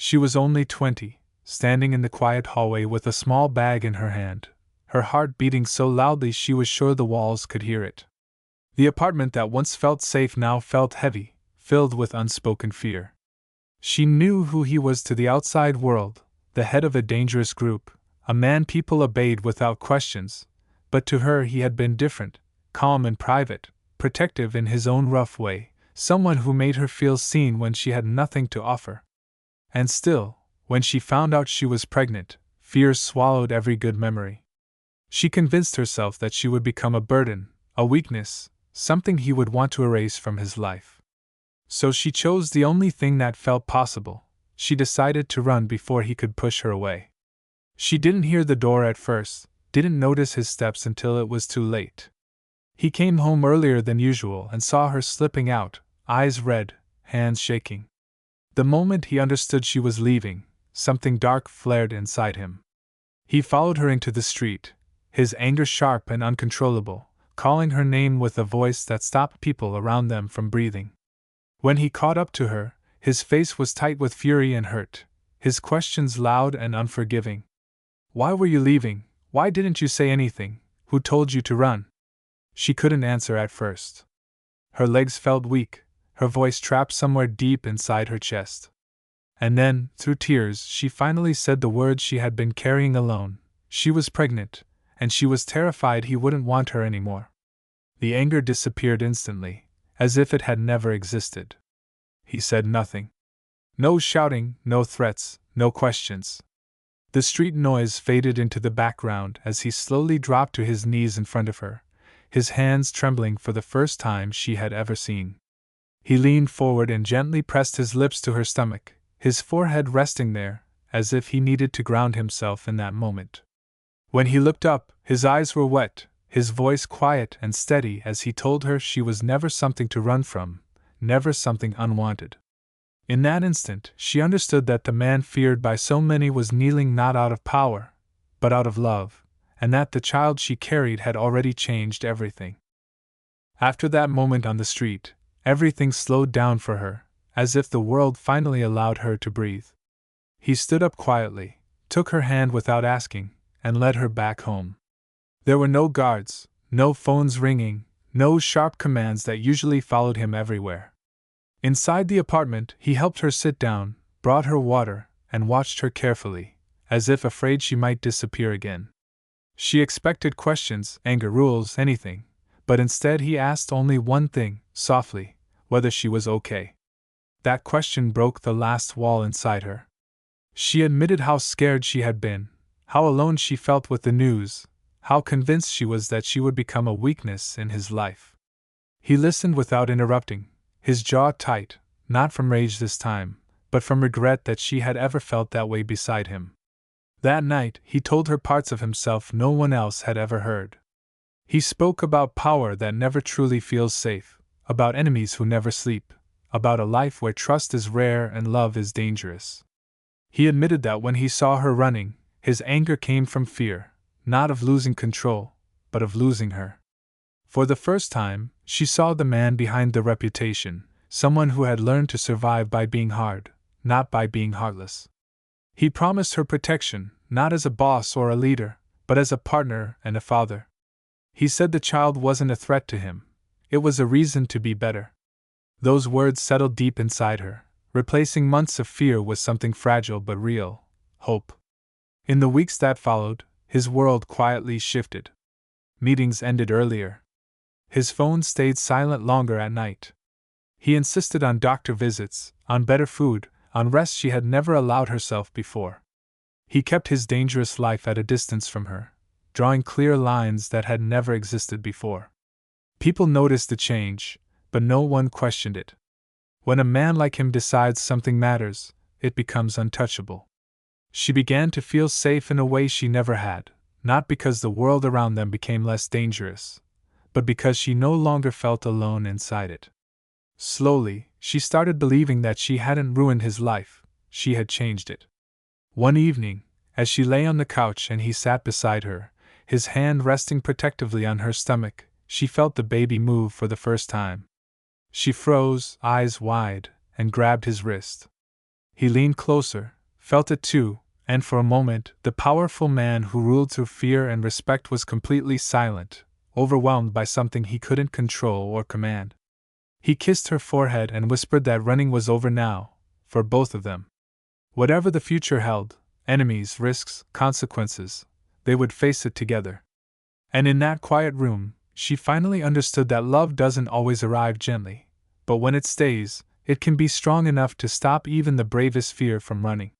She was only 20, standing in the quiet hallway with a small bag in her hand, her heart beating so loudly she was sure the walls could hear it. The apartment that once felt safe now felt heavy, filled with unspoken fear. She knew who he was to the outside world, the head of a dangerous group, a man people obeyed without questions, but to her he had been different, calm and private, protective in his own rough way, someone who made her feel seen when she had nothing to offer. And still, when she found out she was pregnant, fear swallowed every good memory. She convinced herself that she would become a burden, a weakness, something he would want to erase from his life. So she chose the only thing that felt possible. She decided to run before he could push her away. She didn't hear the door at first, didn't notice his steps until it was too late. He came home earlier than usual and saw her slipping out, eyes red, hands shaking. The moment he understood she was leaving, something dark flared inside him. He followed her into the street, his anger sharp and uncontrollable, calling her name with a voice that stopped people around them from breathing. When he caught up to her, his face was tight with fury and hurt, his questions loud and unforgiving. "Why were you leaving? Why didn't you say anything? Who told you to run?" She couldn't answer at first. Her legs felt weak, her voice trapped somewhere deep inside her chest. And then, through tears, she finally said the words she had been carrying alone. She was pregnant, and she was terrified he wouldn't want her anymore. The anger disappeared instantly, as if it had never existed. He said nothing. No shouting, no threats, no questions. The street noise faded into the background as he slowly dropped to his knees in front of her, his hands trembling for the first time she had ever seen. He leaned forward and gently pressed his lips to her stomach, his forehead resting there, as if he needed to ground himself in that moment. When he looked up, his eyes were wet, his voice quiet and steady as he told her she was never something to run from, never something unwanted. In that instant, she understood that the man feared by so many was kneeling not out of power, but out of love, and that the child she carried had already changed everything. After that moment on the street, everything slowed down for her, as if the world finally allowed her to breathe. He stood up quietly, took her hand without asking, and led her back home. There were no guards, no phones ringing, no sharp commands that usually followed him everywhere. Inside the apartment, he helped her sit down, brought her water, and watched her carefully, as if afraid she might disappear again. She expected questions, anger, rules, anything, but instead he asked only one thing, softly, whether she was okay. That question broke the last wall inside her. She admitted how scared she had been, how alone she felt with the news, how convinced she was that she would become a weakness in his life. He listened without interrupting, his jaw tight, not from rage this time, but from regret that she had ever felt that way beside him. That night, he told her parts of himself no one else had ever heard. He spoke about power that never truly feels safe, about enemies who never sleep, about a life where trust is rare and love is dangerous. He admitted that when he saw her running, his anger came from fear, not of losing control, but of losing her. For the first time, she saw the man behind the reputation, someone who had learned to survive by being hard, not by being heartless. He promised her protection, not as a boss or a leader, but as a partner and a father. He said the child wasn't a threat to him, it was a reason to be better. Those words settled deep inside her, replacing months of fear with something fragile but real, hope. In the weeks that followed, his world quietly shifted. Meetings ended earlier. His phone stayed silent longer at night. He insisted on doctor visits, on better food, on rest she had never allowed herself before. He kept his dangerous life at a distance from her, drawing clear lines that had never existed before. People noticed the change, but no one questioned it. When a man like him decides something matters, it becomes untouchable. She began to feel safe in a way she never had, not because the world around them became less dangerous, but because she no longer felt alone inside it. Slowly, she started believing that she hadn't ruined his life, she had changed it. One evening, as she lay on the couch and he sat beside her, his hand resting protectively on her stomach, she felt the baby move for the first time. She froze, eyes wide, and grabbed his wrist. He leaned closer, felt it too, and for a moment, the powerful man who ruled through fear and respect was completely silent, overwhelmed by something he couldn't control or command. He kissed her forehead and whispered that running was over now, for both of them. Whatever the future held, enemies, risks, consequences, they would face it together. And in that quiet room, she finally understood that love doesn't always arrive gently, but when it stays, it can be strong enough to stop even the bravest fear from running.